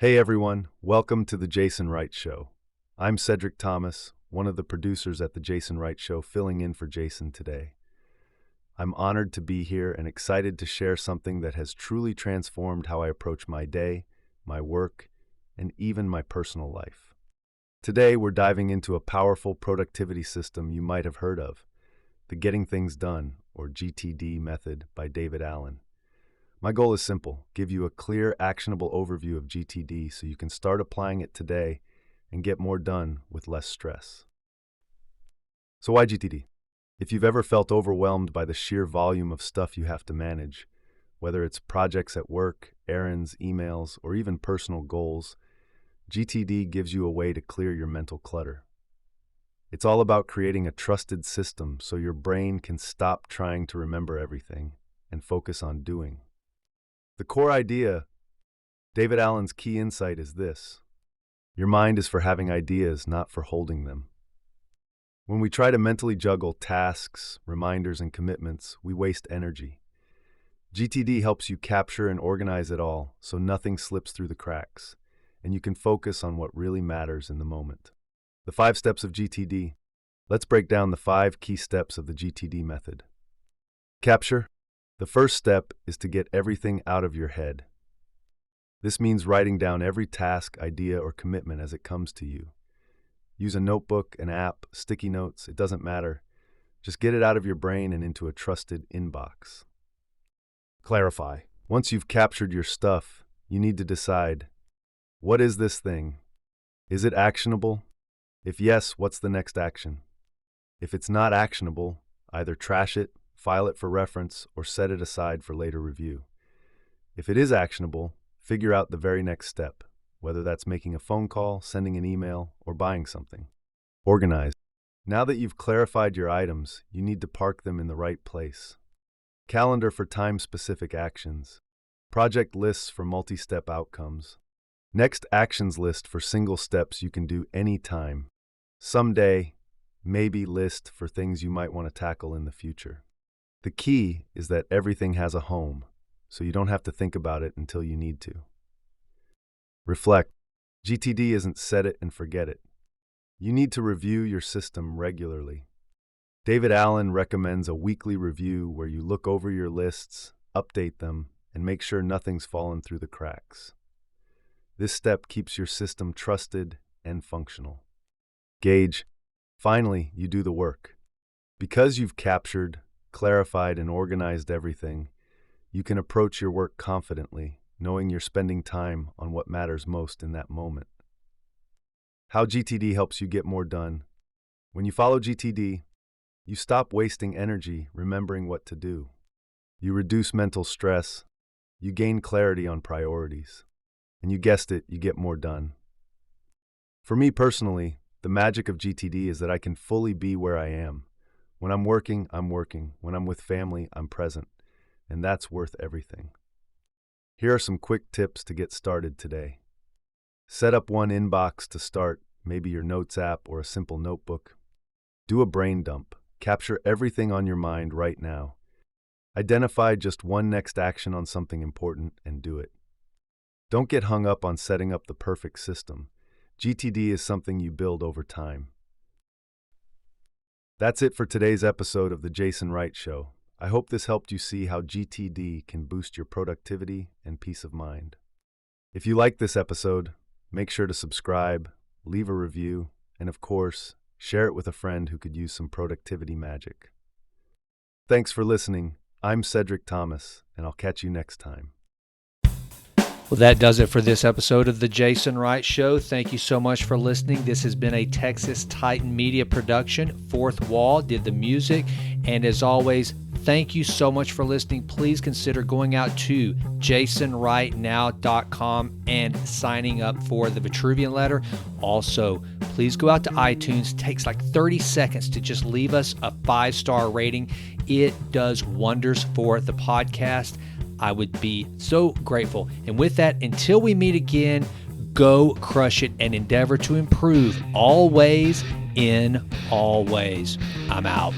Hey everyone, welcome to the Jason Wright Show. I'm Cedric Thomas, one of the producers at the Jason Wright Show, filling in for Jason today. I'm honored to be here and excited to share something that has truly transformed how I approach my day, my work, and even my personal life. Today, we're diving into a powerful productivity system you might have heard of, the Getting Things Done, or GTD method by David Allen. My goal is simple: give you a clear, actionable overview of GTD so you can start applying it today and get more done with less stress. So why GTD? If you've ever felt overwhelmed by the sheer volume of stuff you have to manage, whether it's projects at work, errands, emails, or even personal goals, GTD gives you a way to clear your mental clutter. It's all about creating a trusted system so your brain can stop trying to remember everything and focus on doing. The core idea, David Allen's key insight, is this: your mind is for having ideas, not for holding them. When we try to mentally juggle tasks, reminders, and commitments, we waste energy. GTD helps you capture and organize it all so nothing slips through the cracks, and you can focus on what really matters in the moment. The 5 steps of GTD. Let's break down the 5 key steps of the GTD method. Capture. The first step is to get everything out of your head. This means writing down every task, idea, or commitment as it comes to you. Use a notebook, an app, sticky notes, it doesn't matter. Just get it out of your brain and into a trusted inbox. Clarify. Once you've captured your stuff, you need to decide, what is this thing? Is it actionable? If yes, what's the next action? If it's not actionable, either trash it, file it for reference, or set it aside for later review. If it is actionable, figure out the very next step, whether that's making a phone call, sending an email, or buying something. Organize. Now that you've clarified your items, you need to park them in the right place. Calendar for time-specific actions. Project lists for multi-step outcomes. Next actions list for single steps you can do anytime. Someday, maybe list for things you might want to tackle in the future. The key is that everything has a home, so you don't have to think about it until you need to. Reflect. GTD isn't set it and forget it. You need to review your system regularly. David Allen recommends a weekly review where you look over your lists, update them, and make sure nothing's fallen through the cracks. This step keeps your system trusted and functional. Gauge. Finally, you do the work. Because you've captured, clarified, and organized everything, you can approach your work confidently, knowing you're spending time on what matters most in that moment. How GTD helps you get more done. When you follow GTD, you stop wasting energy remembering what to do. You reduce mental stress, you gain clarity on priorities, and you guessed it, you get more done. For me personally, the magic of GTD is that I can fully be where I am. When I'm working, I'm working. When I'm with family, I'm present. And that's worth everything. Here are some quick tips to get started today. Set up one inbox to start, maybe your notes app or a simple notebook. Do a brain dump. Capture everything on your mind right now. Identify just one next action on something important and do it. Don't get hung up on setting up the perfect system. GTD is something you build over time. That's it for today's episode of the Jason Wright Show. I hope this helped you see how GTD can boost your productivity and peace of mind. If you liked this episode, make sure to subscribe, leave a review, and of course, share it with a friend who could use some productivity magic. Thanks for listening. I'm Cedric Thomas, and I'll catch you next time. Well, that does it for this episode of the Jason Wright Show. Thank you so much for listening. This has been a Texas Titan Media production. Fourth Wall did the music. And as always, thank you so much for listening. Please consider going out to jasonwrightnow.com and signing up for the Vitruvian letter. Also, please go out to iTunes. It takes like 30 seconds to just leave us a 5-star rating. It does wonders for the podcast. I would be so grateful. And with that, until we meet again, go crush it and endeavor to improve always in all ways. I'm out.